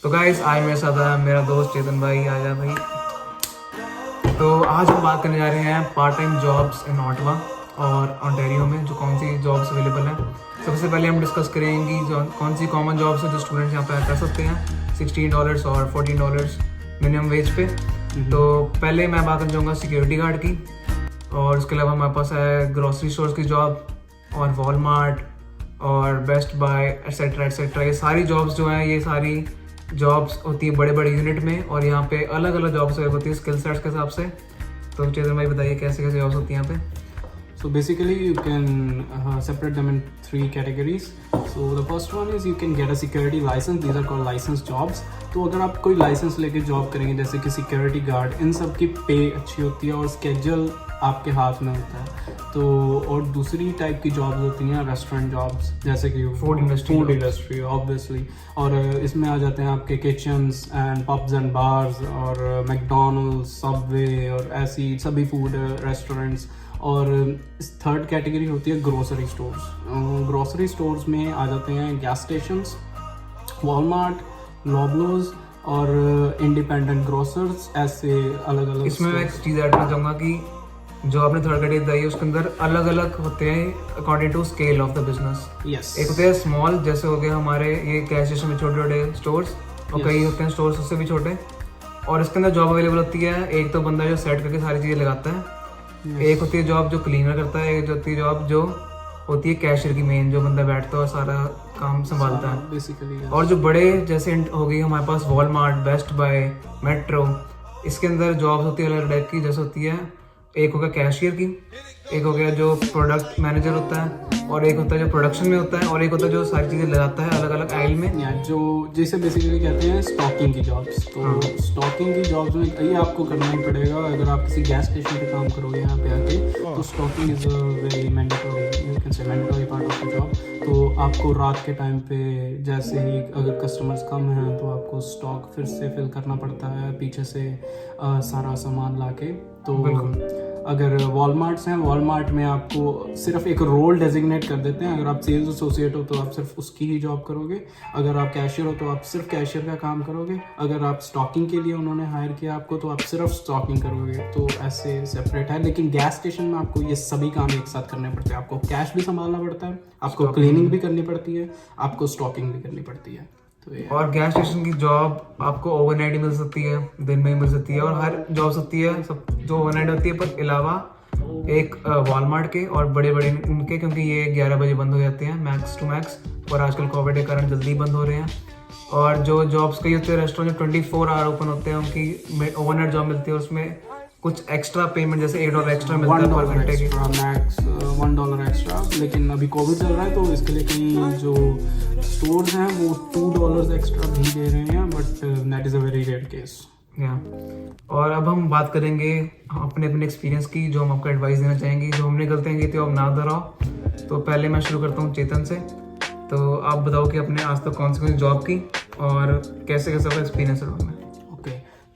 तो गाइस आज मेरे साथ है मेरा दोस्त चेतन भाई। आजा भाई। तो आज हम बात करने जा रहे हैं part time jobs in Ottawa और ओंटारियो में जो कौन सी जॉब्स अवेलेबल हैं। सबसे पहले हम डिस्कस करेंगे जो कौन सी कॉमन जॉब्स हैं जो स्टूडेंट्स यहाँ पे कर सकते हैं $16 और $14 मिनिमम वेज पे। तो पहले मैं बात करना चाहूँगा सिक्योरिटी गार्ड की, और उसके अलावा हमारे पास है ग्रॉसरी स्टोर्स की जॉब और वॉलमार्ट और बेस्ट बाय एट्सेट्रा एट्सेट्रा। ये सारी जॉब्स जो हैं ये सारी जॉब्स होती है बड़े बड़े यूनिट में, और यहाँ पे अलग अलग जॉब्स होती है स्किल सेट्स के हिसाब से। तो चेतन भाई बताइए कैसे कैसे जॉब्स होती हैं यहाँ पे। So basically, you can separate them in 3 categories. So the first one is you can get a security license. These are called licensed jobs. तो अगर आप कोई लाइसेंस लेके जॉब करेंगे जैसे कि सिक्योरिटी गार्ड, इन सब की पे अच्छी होती है और स्केड्यूल आपके हाथ में होता है। तो और दूसरी टाइप की जॉब्स होती हैं रेस्टोरेंट जॉब्स, जैसे कि फूड इंडस्ट्री ऑब्वियसली। और इसमें आ जाते हैं आपके kitchens and pubs and bars और मैकडोनल्ड्स, सबवे और ऐसी सभी फूड रेस्टोरेंट्स। और इस थर्ड कैटेगरी होती है ग्रोसरी स्टोर्स। ग्रोसरी स्टोर्स में आ जाते हैं गैस स्टेशंस, वॉलमार्ट, लॉबलोज और इंडिपेंडेंट ग्रोसर्स, ऐसे अलग अलग। इसमें मैं एक चीज़ ऐड करना चाहूँगा कि जो आपने थर्ड कैटेगरी बताई है उसके अंदर अलग अलग होते हैं according to scale of the business. Yes, एक होते हैं स्मॉल, जैसे हो गए हमारे ये गैस स्टेशन में छोटे छोटे स्टोर्स, और कई होते हैं स्टोर्स उससे भी छोटे। और इसके अंदर जॉब अवेलेबल होती है, एक तो बंदा जो सेट करके सारी चीज़ें लगाता है, एक होती है जॉब जो क्लीनर करता है, एक जो होती है जॉब जो होती है कैशियर की मेन, जो बंदा बैठता है और सारा काम संभालता है बेसिकली। और जो बड़े जैसे हो गई हमारे पास वॉलमार्ट, बेस्ट बाय, मेट्रो, इसके अंदर जॉब्स होती है अलग टाइप की। जैसे होती है एक हो गया कैशियर की, एक हो गया जो प्रोडक्ट मैनेजर होता है, और एक होता है जो प्रोडक्शन में होता है, और एक होता है जो सारी चीज़ें लगाता है अलग अलग आइल में, जो जिसे बेसिकली कहते हैं स्टॉकिंग की जॉब्स। तो स्टॉकिंग की जॉब्स में ये आपको करना ही पड़ेगा। अगर आप किसी गैस स्टेशन पे काम करोगे यहाँ पे आके, तो stocking is a very mandatory part of the job. तो आपको रात के टाइम पे जैसे ही अगर कस्टमर्स कम हैं तो आपको स्टॉक फिर से फिल करना पड़ता है पीछे से सारा सामान ला के। तो अगर वॉलमार्ट्स हैं, वॉलमार्ट में आपको सिर्फ एक रोल डेजिग्नेट कर देते हैं। अगर आप सेल्स एसोसिएट हो तो आप सिर्फ उसकी ही जॉब करोगे, अगर आप कैशियर हो तो आप सिर्फ कैशियर का काम करोगे, अगर आप स्टॉकिंग के लिए उन्होंने हायर किया आपको तो आप सिर्फ स्टॉकिंग करोगे। तो ऐसे सेपरेट है। लेकिन गैस स्टेशन में आपको ये सभी काम एक साथ करने पड़ते हैं। आपको कैश भी संभालना पड़ता है, आपको क्लीनिंग भी करनी पड़ती है, आपको स्टॉकिंग भी करनी पड़ती है। और गैस स्टेशन की जॉब आपको ओवरनाइट मिल सकती है, दिन में मिल सकती है, और हर जॉब सकती है सब जो ओवरनाइट होती है। पर अलावा एक वॉलमार्ट के और बड़े बड़े उनके, क्योंकि ये 11 बजे बंद हो जाते हैं मैक्स टू मैक्स, और आजकल कोविड के कारण जल्दी बंद हो रहे हैं। और जो जॉब्स कई होते हैं रेस्टोरेंट जो 24 आवर ओपन होते हैं, उनकी ओवरनाइट जॉब मिलती है, उसमें कुछ एक्स्ट्रा पेमेंट जैसे $8 एक्स्ट्रा मिलता है पर घंटे के, मैक्स $1 एक्स्ट्रा। लेकिन अभी कोविड चल रहा है तो इसके लिए कई जो स्टोर्स हैं वो $2 एक्स्ट्रा भी दे रहे हैं, but that is a very rare case. और अब हम बात करेंगे अपने अपने एक्सपीरियंस की, जो हम आपको एडवाइस देना चाहेंगे। जो हमने गलतियाँ की थी अब ना दोहराओ। तो पहले मैं शुरू करता हूँ चेतन से। तो आप बताओ कि अपने आज तक कौन सी जॉब की और कैसे कैसे का एक्सपीरियंस रहा उनमें।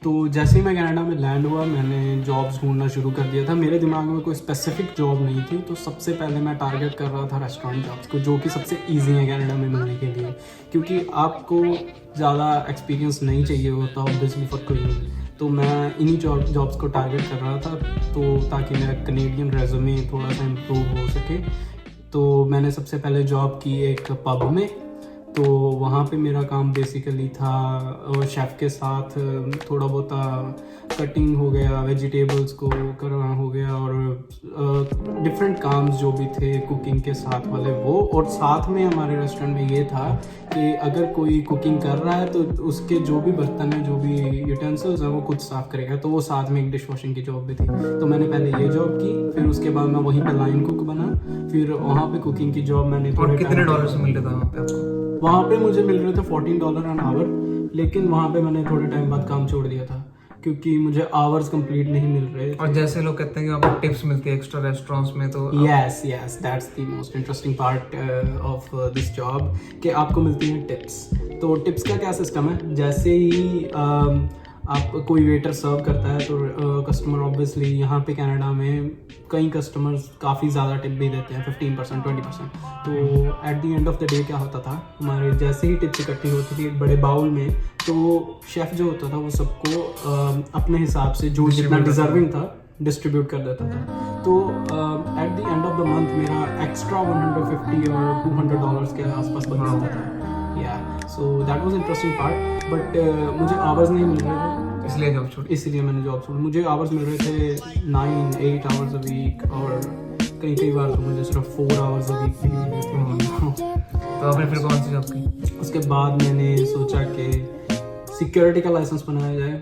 तो जैसे ही मैं कनाडा में लैंड हुआ मैंने जॉब्स ढूंढना शुरू कर दिया था। मेरे दिमाग में कोई स्पेसिफिक जॉब नहीं थी, तो सबसे पहले मैं टारगेट कर रहा था रेस्टोरेंट जॉब्स को, जो कि सबसे इजी है कनाडा में मिलने के लिए, क्योंकि आपको ज़्यादा एक्सपीरियंस नहीं चाहिए होता ऑब्वियसली फॉर क्लीनिंग। तो मैं इन्हीं जॉब्स को टारगेट कर रहा था, तो ताकि मेरा कनेडियन रेज्यूमे थोड़ा सा इम्प्रूव हो सके। तो मैंने सबसे पहले जॉब की एक पब में। तो वहाँ पे मेरा काम बेसिकली था शेफ़ के साथ थोड़ा बहुत कटिंग हो गया, वेजिटेबल्स को करना हो गया, और डिफरेंट काम्स जो भी थे कुकिंग के साथ वाले वो। और साथ में हमारे रेस्टोरेंट में ये था कि अगर कोई कुकिंग कर रहा है तो उसके जो भी बर्तन हैं, जो भी यूटेंसिल्स हैं, वो खुद साफ़ करेगा। तो वो साथ में एक डिश वॉशिंग की जॉब भी थी। तो मैंने पहले ये जॉब की, फिर उसके बाद मैं वहीं पर लाइन कुक बना, फिर वहाँ पर कुकिंग की जॉब मैंने। और कितने $? मिल रहा था वहाँ पे आपको? वहाँ पे मुझे मिल रहे थे $14 एन आवर, लेकिन वहाँ पे मैंने थोड़े टाइम बाद काम छोड़ दिया था क्योंकि मुझे आवर्स कंप्लीट नहीं मिल रहे। और जैसे लोग कहते हैं कि वहाँ पे टिप्स मिलती है एक्स्ट्रा रेस्टोरेंट्स में, तो yes that's the most interesting part of this job कि आपको मिलती हैं टिप्स। तो टिप्स का क्या सिस्टम है, जैसे ही आप कोई वेटर सर्व करता है तो कस्टमर ऑब्वियसली यहाँ पे कनाडा में कई कस्टमर्स काफ़ी ज़्यादा टिप भी देते हैं 15% 20%। तो eight the end of the day क्या होता था, हमारे जैसे ही टिप्स इकट्ठी होती थी एक बड़े बाउल में, तो शेफ़ जो होता था वो सबको अपने हिसाब से जो जितना डिज़र्विंग था डिस्ट्रीब्यूट कर देता था। तो eight the end of the month मेरा एक्स्ट्रा 150 और $200 के आसपास बन जाता था। या so that was interesting part, but मुझे आवर्स नहीं मिल रहे थे, इसलिए जॉब छोड़ी। इसलिए मैंने जॉब छोड़ी। मुझे आवर्स मिल रहे थे 9-8 आवर्स अ वीक, और कई बार तो मुझे सिर्फ 4 आवर्स अ वीक भी मिल रहे थे। तो आपने फिर कौन सी जॉब की? उसके बाद मैंने सोचा कि सिक्योरिटी का लाइसेंस बनाया जाए।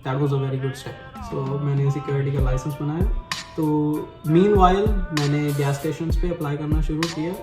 That was a very good step. So मैंने सिक्योरिटी का लाइसेंस बनाया। तो मीनवाइल मैंने गैस स्टेशंस पे अप्लाई करना शुरू किया।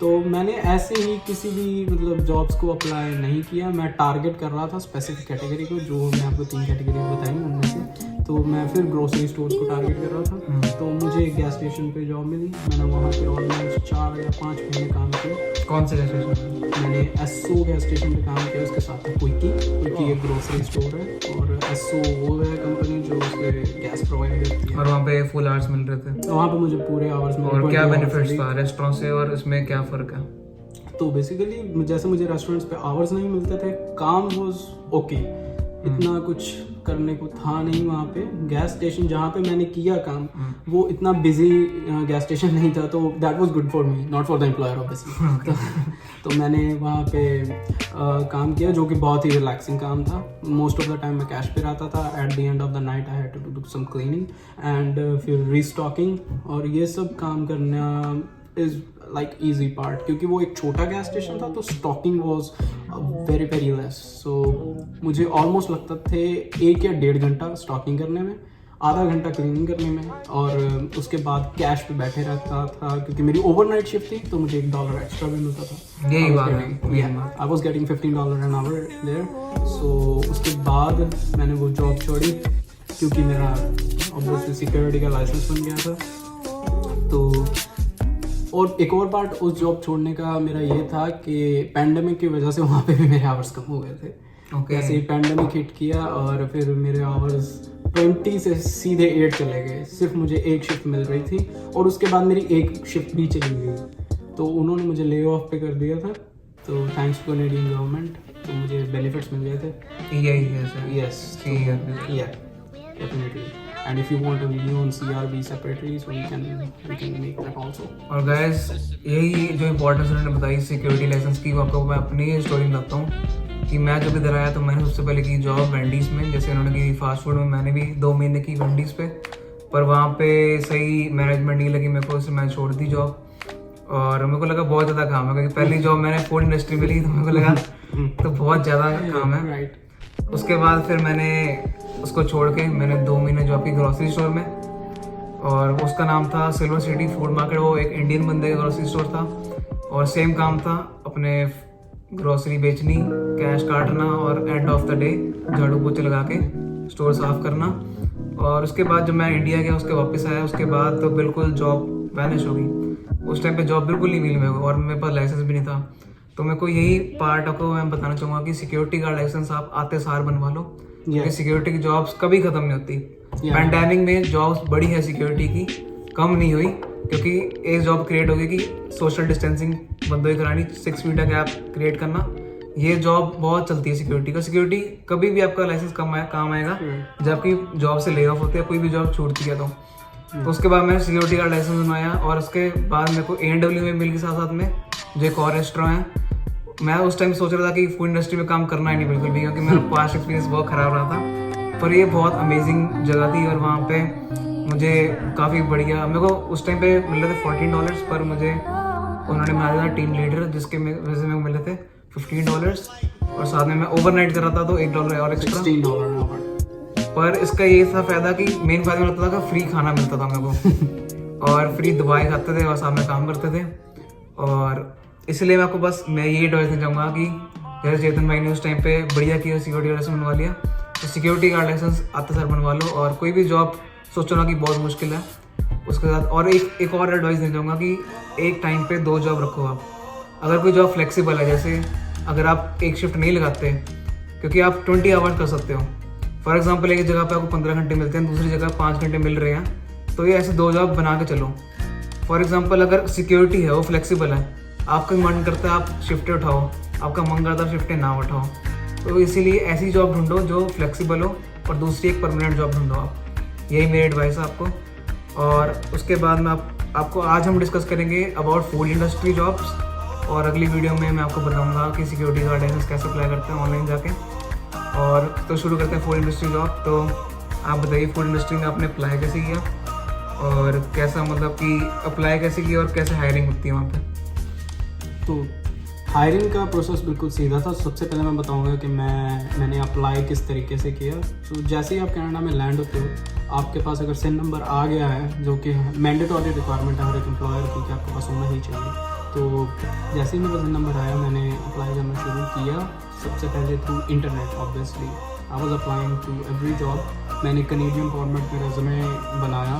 तो मैंने ऐसे ही किसी भी मतलब जॉब्स को अप्लाई नहीं किया, मैं टारगेट कर रहा था स्पेसिफिक कैटेगरी को, जो मैं आपको 3 कैटेगरी बताई उनमें से। तो मैं फिर ग्रोसरी स्टोर को टारगेट कर रहा था। तो मुझे गैस स्टेशन पे जॉब मिली। मैंने वहाँ पे ऑलमोस्ट 4 या 5 महीने काम किया। कौन से गैस स्टेशन? मैंने एसओ गैस स्टेशन पे काम किया, उसके साथ क्विकी एक ग्रोसरी स्टोर है, और एसओ वो है कंपनी जो उसके गैस प्रोवाइड करती है। और वहाँ पे फुल आवर्स मिल रहे थे? वहाँ पे मुझे पूरे आवर्स मिले। और क्या बेनिफिट्स था रेस्टोरेंट से, और इसमें क्या फ़र्क है? तो बेसिकली जैसे मुझे रेस्टोरेंट्स पे आवर्स नहीं मिलते थे, काम वाज ओके, इतना कुछ करने को था नहीं वहाँ पे। गैस स्टेशन जहाँ पे मैंने किया काम वो इतना बिजी गैस स्टेशन नहीं था, तो that was good for me, not for the employer obviously. तो मैंने वहाँ पे काम किया, जो कि बहुत ही रिलैक्सिंग काम था। मोस्ट ऑफ द टाइम मैं कैश पे रहता था। At the end of the night I had to do some cleaning and फिर रीस्टॉकिंग, और ये सब काम करना इज लाइक ईजी पार्ट, क्योंकि वो एक छोटा गैस स्टेशन था, तो stocking was very very less. So मुझे ऑलमोस्ट लगता थे 1 या 1.5 घंटा स्टॉकिंग करने में, आधा घंटा क्लीनिंग करने में, और उसके बाद कैश पे बैठे रहता था, क्योंकि मेरी ओवरनाइट शिफ्ट थी, तो मुझे $1 एक्स्ट्रा भी मिलता था। यही बात है। I was getting $15 an hour there. So उसके बाद मैंने वो जॉब छोड़ी, क्योंकि मेरा ऑब्वियसली सिक्योरिटी का लाइसेंस बन गया था। तो और एक और पार्ट उस जॉब छोड़ने का मेरा ये था कि पैंडेमिक की वजह से वहाँ पे भी मेरे आवर्स कम हो गए थे। जैसे ही पैंडेमिक हिट किया, और फिर मेरे आवर्स 20 से सीधे 8 चले गए। सिर्फ मुझे एक शिफ्ट मिल रही थी, और उसके बाद मेरी एक शिफ्ट भी चली गई, तो उन्होंने मुझे ले ऑफ पे कर दिया था। तो थैंक्स टू कनेडियन गवर्नमेंट, तो मुझे बेनिफिट्स मिल गए थे। यही है सर। यस, या definitely. And if you want a video on CRB separately, so we can make that also. और guys, यही जो इम्पोर्टेंस उन्होंने बताई सिक्योरिटी लाइसेंस की, वो आपको मैं अपनी स्टोरी में बताता हूँ कि मैं जब इधर आया तो मैंने सबसे पहले की जॉब वेंडीज़ में। जैसे उन्होंने की फास्ट फूड में, मैंने भी 2 महीने की वेंडीज़ पे, पर वहाँ पे सही मैनेजमेंट नहीं लगी मेरे को, इसलिए मैं छोड़ दी जॉब। और मेरे को लगा बहुत ज़्यादा काम है, क्योंकि पहली जॉब मैंने फूड इंडस्ट्री में ली, तो मेरे को लगा तो बहुत ज़्यादा काम है। उसके बाद फिर मैंने उसको छोड़ के मैंने 2 महीने जॉब की ग्रोसरी स्टोर में, और उसका नाम था सिल्वर सिटी फूड मार्केट। वो एक इंडियन बंदे का ग्रोसरी स्टोर था, और सेम काम था, अपने ग्रोसरी बेचनी, कैश काटना, और एंड ऑफ द डे झाड़ू पोछे लगा के स्टोर साफ करना। और उसके बाद जब मैं इंडिया गया, उसके वापस आया, उसके बाद तो बिल्कुल जॉब वैनिश हो गई। उस टाइम पे जॉब बिल्कुल नहीं मिली मेरे को, और मेरे पास लाइसेंस भी नहीं था। तो मेरे को यही पार्ट आपको मैं बताना चाहूँगा कि सिक्योरिटी गार्ड लाइसेंस आप आते सार बनवा लो, क्योंकि सिक्योरिटी की जॉब्स कभी खत्म नहीं होती। पैंडेमिक में जॉब्स बड़ी है सिक्योरिटी की, कम नहीं हुई, क्योंकि एक जॉब क्रिएट होगी कि सोशल डिस्टेंसिंग बंदों की करानी, 6 फीट का गैप क्रिएट करना। ये जॉब बहुत चलती है सिक्योरिटी का। सिक्योरिटी कभी भी आपका लाइसेंस काम आएगा जब आपकी जॉब से ले ऑफ होती है, कोई भी जॉब छूटती है। तो उसके बाद मैंने सिक्योरिटी का लाइसेंस बनवाया, और उसके बाद मेरे को A&W में मिल गई साथ में, जो एक और रेस्टोरेंट है। मैं उस टाइम सोच रहा था कि फूड इंडस्ट्री में काम करना ही नहीं बिल्कुल भी, क्योंकि मेरा पास्ट एक्सपीरियंस बहुत ख़राब रहा था। पर ये बहुत अमेजिंग जगह थी, और वहाँ पे मुझे काफ़ी बढ़िया, मेरे को उस टाइम पे मिल रहे थे $14, पर मुझे उन्होंने बना दिया था टीम लीडर, जिसके वजह से मेरे को मिल रहे थे $15, और साथ में मैं ओवरनाइट कर रहा था, तो $1 और एक्स्ट्रा, $16। पर इसका ये था फ़ायदा कि मेन फ़ायदा मिलता था कि फ्री खाना मिलता था मेरे को, और फ्री दवाई खाते थे, और साथ में काम करते थे। और इसलिए मैं आपको बस मैं यही एडवाइस देना चाहूँगा कि जैसे चेतन भाई ने उस टाइम पे बढ़िया किया, सिक्योरिटी लाइसेंस बनवा लिया, तो सिक्योरिटी गार्ड लाइसेंस आते सर बनवा लो। और कोई भी जॉब सोचो ना कि बहुत मुश्किल है, उसके साथ और एक और एडवाइस देना चाहूँगा कि एक टाइम पे 2 जॉब रखो आप। अगर कोई जॉब फ्लेक्सिबल है, जैसे अगर आप एक शिफ्ट नहीं लगाते, क्योंकि आप 20 आवर्स कर सकते हो, फॉर एग्जाम्पल एक जगह पे आपको 15 घंटे मिलते हैं, दूसरी जगह 5 घंटे मिल रहे हैं, तो ये ऐसे 2 जॉब बना के चलो। फॉर एग्जाम्पल अगर सिक्योरिटी है वो फ्लेक्सिबल है, आपका मन करता है आप शिफ्टें उठाओ, आपका मन करता है शिफ्टें ना उठाओ, तो इसीलिए ऐसी जॉब ढूंढो जो फ्लेक्सिबल हो और दूसरी एक परमानेंट जॉब ढूंढो आप। यही मेरी एडवाइस है आपको। और उसके बाद में आपको आज हम डिस्कस करेंगे अबाउट फूड इंडस्ट्री जॉब्स, और अगली वीडियो में मैं आपको बताऊंगा कि सिक्योरिटी गार्ड लाइसेंस कैसे अप्लाई करते हैं ऑनलाइन जाके। और तो शुरू करते हैं फूड इंडस्ट्री जॉब। तो आप बताइए फूड इंडस्ट्री में आपने अप्लाई कैसे किया और कैसा मतलब कि अप्लाई कैसे किया और कैसे हायरिंग होती है वहाँ पे? तो हायरिंग का प्रोसेस बिल्कुल सीधा था। सबसे पहले मैं बताऊंगा कि मैंने अप्लाई किस तरीके से किया। तो जैसे ही आप कनाडा में लैंड होते हो, आपके पास अगर सिन नंबर आ गया है, जो कि मैंडेटरी रिक्वायरमेंट है हर एक एम्प्लॉयर की कि आपके पास होना ही चाहिए, तो जैसे ही मेरा सिन नंबर आया मैंने अप्लाई करना शुरू किया। सबसे पहले through internet, obviously I was applying to every job. मैंने कनेडियन फॉर्मेट में रेज़्यूमे बनाया,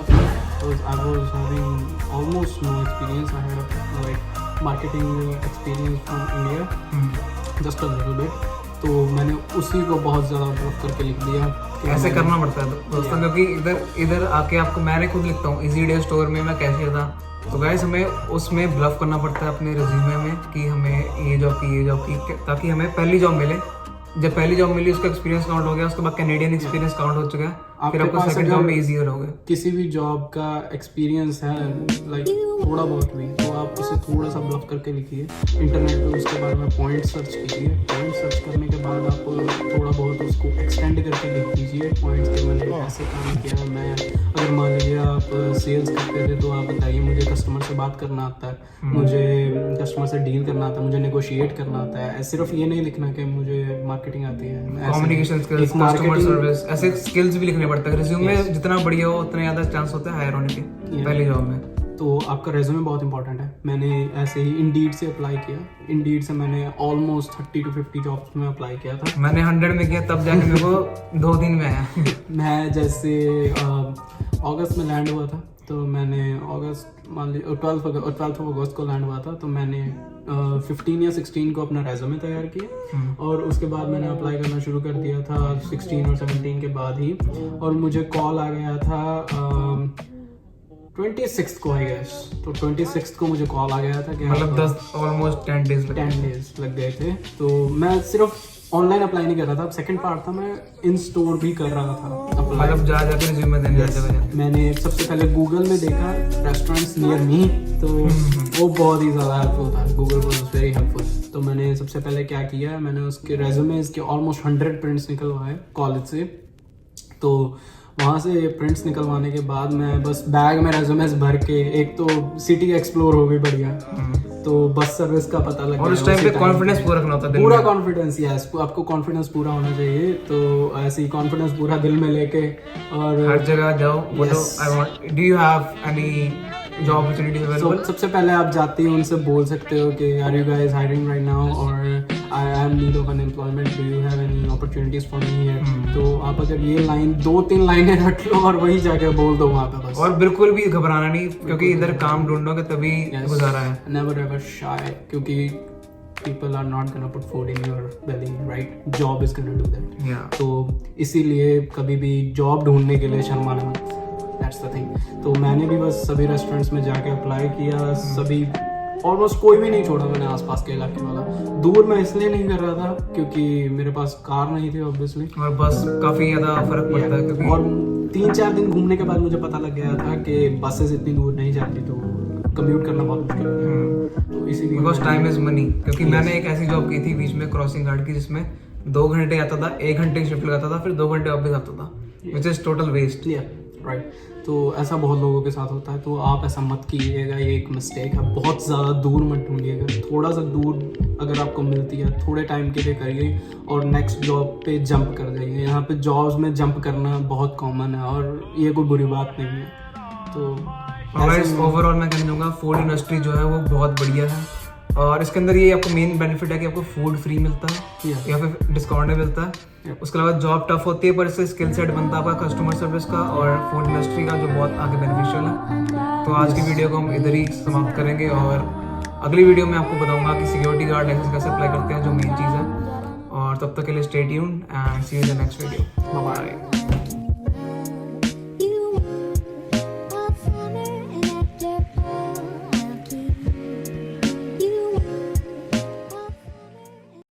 तो I was having almost no experience. I had like marketing experience from India just a little bit. तो मैंने उसी को बहुत ज़्यादा ब्लफ करके लिख दिया कि ऐसे करना पड़ता है दोस्तों, क्योंकि इधर आके आपको मैंने खुद लिखता हूँ इजी डे स्टोर में मैं कैशियर था, तो गाइस हमें उसमें ब्लफ करना पड़ता है अपने रिज्यूमे में कि हमें ये जॉब की, ताकि हमें पहली जॉब मिले। जब पहली जॉब मिली उसका एक्सपीरियंस काउंट हो गया, उसके बाद कैनेडियन एक्सपीरियंस काउंट हो चुका है, फिर आपको सेकंड जॉब में इजीर हो गया। किसी भी जॉब का एक्सपीरियंस है लाइक थोड़ा बहुत भी, तो आप उसे थोड़ा सा ब्लफ करके लिखिए इंटरनेट पे। उसके बाद में पॉइंट सर्च कीजिए। पॉइंट सर्च करने के बाद आप थोड़ा बहुत उसको एक्सटेंड करके लिख दीजिए पॉइंट्स के। मैंने ऐसे काम किया। मैं अगर मान लीजिए आप सेल्स करते थे तो आप बताइए मुझे कस्टमर से बात करना आता है, मुझे कस्टमर से डील करना आता है, मुझे नेगोशिएट करना आता है। सिर्फ ये नहीं लिखना कि मुझे मार्केटिंग आती है, कम्युनिकेशन स्किल्स, कस्टमर सर्विस, ऐसे स्किल्स भी लिखने पड़ते हैं। रिज्यूमे जितना बढ़िया हो उतना ज़्यादा चांस होता है हायर होने के पहली जॉब में। तो आपका रेज्यूमे बहुत इंपॉर्टेंट है। मैंने ऐसे ही इंडीड से अप्लाई किया। इंडीड से मैंने ऑलमोस्ट 30 to 50 जॉब्स में अप्लाई किया था। मैंने 100 में किया, तब जाके मेरे को 2 दिन में आया। मैं जैसे अगस्त में लैंड हुआ था, तो मैंने अगस्त मान लीजिए 12 अगस्त को लैंड हुआ था, तो मैंने 15 या 16 को अपना रेज्यूमे तैयार किया और उसके बाद मैंने अप्लाई करना शुरू कर दिया था 16 और 17 के बाद ही। और मुझे कॉल आ गया था 26 को आई गेस। तो 26 को मुझे कॉल आ गया था कि मतलब 10 ऑलमोस्ट 10 डेज लग गए थे। तो मैं सिर्फ ऑनलाइन अप्लाई नहीं कर रहा था, अब सेकंड पार्ट था मैं इन स्टोर भी कर रहा था अप्लाई। मतलब जा जाकर रिज्यूमे देने जाते। मैंने सबसे पहले गूगल में देखा रेस्टोरेंट्स नियर मी, तो वो बहुत ही ज़्यादा हेल्पफुल था। Google was very helpful. तो मैंने सबसे पहले क्या किया, मैंने उसके रेज्यूमेज के ऑलमोस्ट 100 प्रिंट्स निकलवाए कॉलेज से। तो वहाँ से प्रिंट्स निकलवाने के बाद मैं बस बैग में रेज्यूमेज भर के, एक तो सिटी एक्सप्लोर हो गई बढ़िया, तो बस सर्विस का पता लग गया। और उस टाइम पे कॉन्फिडेंस पूरा रखना होता है, पूरा कॉन्फिडेंस। यस, आपको कॉन्फिडेंस पूरा होना चाहिए। तो ऐसे ही कॉन्फिडेंस पूरा दिल में लेके और हर जगह जाओ, बोलो I want, do you have any job opportunities available. सबसे पहले आप जाते ही उनसे बोल सकते हो कि are you guys hiring right now और I am need of an employment, do you have any opportunities for me here. तो आप अगर ये लाइन 2-3 लाइनें रट लो और वही जाके बोल दो वहाँ पे बस। और बिल्कुल भी घबराना नहीं, क्योंकि इधर काम ढूंढोगे तभी गुजारा है। नेवर एवर शाय, क्योंकि people are not gonna put food in your belly, right? Job is gonna do that. Yeah. तो इसीलिए कभी भी जॉब ढूंढने के लिए शर्माना मत। That's the thing. तो मैंने भी बस सभी रेस्टोरेंट्स में जाके अप्लाई किया। सभी ऑलमोस्ट कोई भी नहीं छोड़ा मैंने आसपास के इलाके वाला। दूर मैं इसलिए नहीं कर रहा था क्योंकि मेरे पास कार नहीं थी ऑब्वियसली, और बस काफ़ी ज़्यादा फर्क पड़ता है क्योंकि और 3-4 दिन घूमने के बाद मुझे पता लग गया था कि बसेस इतनी दूर नहीं जाती, तो कम्यूट करना बहुत मुश्किल है। तो इसीलिए बिकॉज टाइम इज मनी। क्योंकि मैंने एक ऐसी जॉब की थी बीच में क्रॉसिंग गार्ड की, जिसमें 2 घंटे आता था, 1 घंटे की शिफ्ट लगाता था, फिर 2 घंटे वापस आता था, which is total waste. Right. तो ऐसा बहुत लोगों के साथ होता है, तो आप ऐसा मत कीजिएगा, ये एक मिस्टेक है। बहुत ज़्यादा दूर मत ढूंढिएगा, थोड़ा सा दूर अगर आपको मिलती है थोड़े टाइम के लिए करिए और नेक्स्ट जॉब पे जंप कर जाइए। यहाँ पे जॉब्स में जंप करना बहुत कॉमन है और ये कोई बुरी बात नहीं है। तो ओवरऑल मैं कहना चाहूँगा फूड इंडस्ट्री जो है वो बहुत बढ़िया है, और इसके अंदर ये आपको मेन बेनिफिट है कि आपको फूड फ्री मिलता है या फिर डिस्काउंट मिलता है। उसके अलावा जॉब टफ होती है पर इससे स्किल सेट बनता है आपका कस्टमर सर्विस का और फूड इंडस्ट्री का, जो बहुत आगे बेनिफिशियल है। तो आज की वीडियो को हम इधर ही समाप्त करेंगे और अगली वीडियो में आपको बताऊंगा कि सिक्योरिटी गार्ड लाइसेंस कैसे अप्लाई करते हैं, जो मेन चीज़ है। और तब तक के लिए stay tuned and see you in the next video. Bye bye.